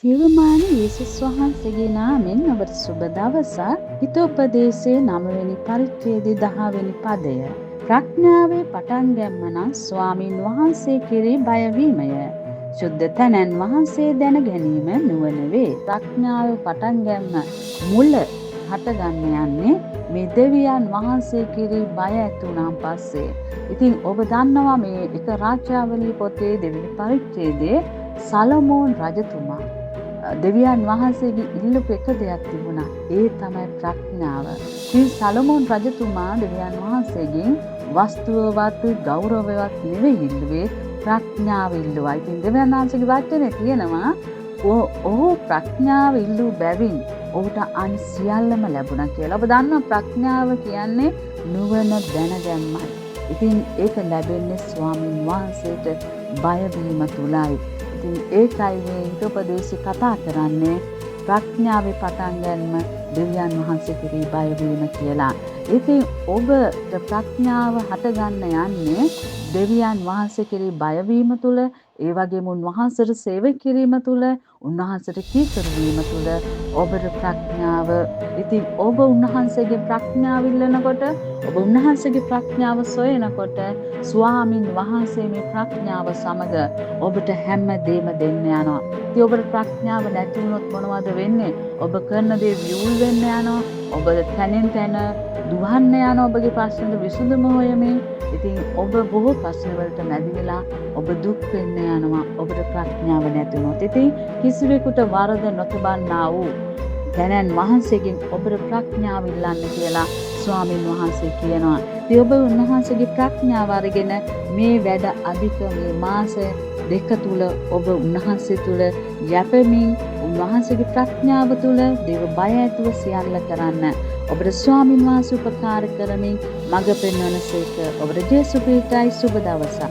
තිරුමාන යේසුස් වහන්සේගේ නාමෙන් ඔබට සුබ දවසක්. හිතෝපදේශයේ 9 වෙනි පරිච්ඡේදයේ 10 වෙනි පදය. ප්‍රඥාවේ පටන් ගැන්ම නම් ස්වාමින් වහන්සේ කෙරෙහි බය වීමය. සුද්ධ තනන් වහන්සේ දැන ගැනීම නුවණ වේ. ප්‍රඥාවේ පටන් ගැන්ම මුල හටගන්න යන්නේ මේ දෙවියන් වහන්සේ කෙරෙහි බය ඇති වුණාන් පස්සේ. ඉතින් ඔබ දන්නවා මේ එක රාජ්‍යාවලිය පොතේ 2 වෙනි පරිච්ඡේදයේ සලමෝන් රජතුමා දෙවියන් වහන්සේගේ ඉල්ලපු එක දෙයක් තිබුණා. ඒ තමයි ප්‍රඥාව. මේ සලමෝන් රජතුමා දෙවියන් වහන්සේගෙන් වස්තුවවත් ගෞරවවත් නෙවෙයි ඉල්ලුවේ, ප්‍රඥාව ඉල්ලුවා. ඉතින් දෙවියන් වහන්සේගේ වචනේ කියනවා ඔහු ප්‍රඥාව ඉල්ලූ බැවින් ඔහුට අන් සියල්ලම ලැබුණා කියලා. ඔබ දන්නවා ප්‍රඥාව කියන්නේ නුවණ දැනගැන්මයි. ඉතින් ඒක ලැබෙන්නේ ස්වාමීන් වහන්සේට බය වීම තුලයි. ඉතින් ඒකයි මේ හිතෝපදේශي කතා කරන්නේ ප්‍රඥාවේ පටන් ගන්න දෙවියන් වහන්සේ කෙරෙහි බය වීම කියලා. ඉතින් ඔබට ප්‍රඥාව හට ගන්න යන්නේ දෙවියන් වහන්සේ කෙරෙහි බය වීම තුල, ඒ වගේම උන්වහන්සේට සේවය කිරීම තුල, උන්වහන්සේට කීකරු වීම තුල ඔබට ප්‍රඥාව. ඉතින් ඔබ උන්වහන්සේගේ ප්‍රඥාව ඉල්ලනකොට, ඔබ උන්වහන්සේගේ ප්‍රඥාව සොයනකොට ස්වාමින් වහන්සේ මේ ප්‍රඥාව සමග ඔබට හැම දෙම දෙන්න යනවා. ඉතින් ඔබට ප්‍රඥාව නැති වුණොත් මොනවද වෙන්නේ? ඔබ කරන දේ වියුල් වෙන්න යනවා. ඔබ තැනින් තැන දුවන්න යනවා ඔබගේ ප්‍රශ්නට විසඳුම හොයමින්. ඉතින් ඔබ බොහෝ ප්‍රශ්න වලට මැදි වෙලා ඔබ දුක් වෙන්න යනවා. ඔබට ප්‍රඥාව නැති වුණොත්. ඉතින් කිසිවෙකුට වරද නොතබන්නා වූ දැනන් වහන්සේගෙන් ඔබට ප්‍රඥාව ඉල්ලන්න කියලා ස්වාමින් වහන්සේ කියනවා. ඉතින් ඔබ උන්වහන්සේගේ ප්‍රඥාව අරගෙන මේ වැඩ අධික මේ මාස 2 තුල ඔබ උන්වහන්සේ තුල යැපෙමින් උන්වහන්සේගේ ප්‍රඥාව තුල දේව බය ඇතුව සියල්ල කරන්න. ඔබට ස්වාමින් වහන්සේ උපකාර කරමින් මඟ පෙන්වනසේක. ඔබට ජේසුස් ක්‍රිස්තුයි සුබ දවසක්.